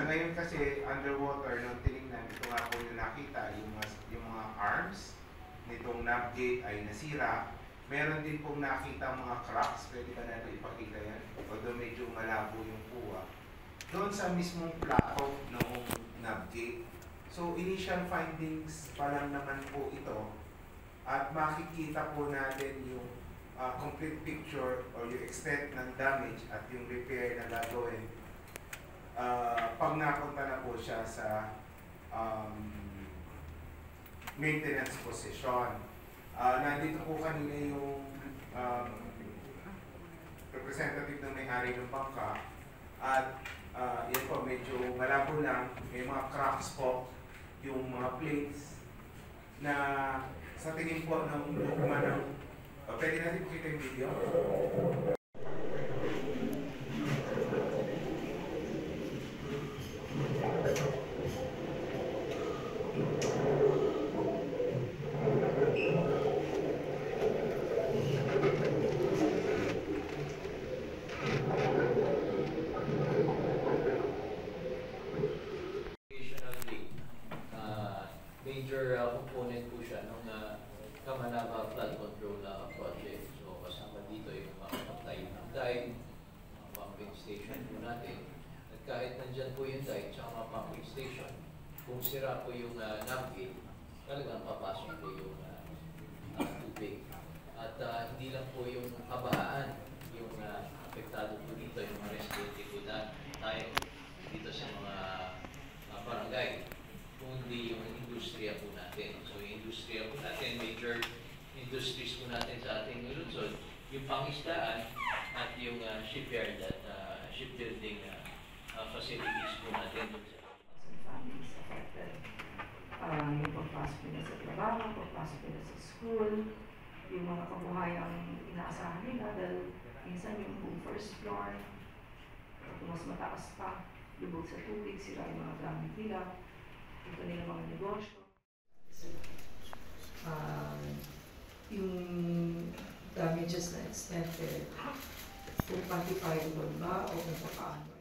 ngayon kasi underwater, nung tinignan, ito nga po yung nakita, yung mga arms nitong navgate ay nasira. Meron din pong nakita mga cracks, pwede ba natin ipakita yan? Although medyo malabo yung kuha. Doon sa mismong plato ng navgate. So initial findings pa lang naman po ito at makikita po natin yung complete picture or yung extent ng damage at yung repair na gagawin pag napunta na po siya sa maintenance position. Nandito po kanina yung representative ng may-ari ng bangka at yan po medyo malabo lang, may mga cracks po yung mga plates na sa tingin po ng lukma ng pwede natin pakita yung video? Major component po siya ng Kamanava Flood Control Project. So kasama dito yung pagpapatay ng dike, pumping station po natin. At kahit nandyan po yung dike at mga pumping station, kung sira po yung navgate, talagang papasok po yung tubig. At hindi lang po yung kabahaan yung apektado po dito, yung mga residente po tayo dito sa mga barangay, kundi yung industriya po natin. So yung industriya po natin, major industries po natin sa ating Luzon, yung pangisdaan at yung shipyard at shipbuilding facilities po natin. Families affected. Yung pagpasok nila sa trabaho, pagpasok nila sa school, yung mga kabuhayang inaasahan nila dahil minsan yung buong first floor, kung mas mataas pa, lubog sa tubig, sira yung mga gamit nila, ito nila mga negosyo. Yung damages na expected, kung quantifiable ba o kung paano.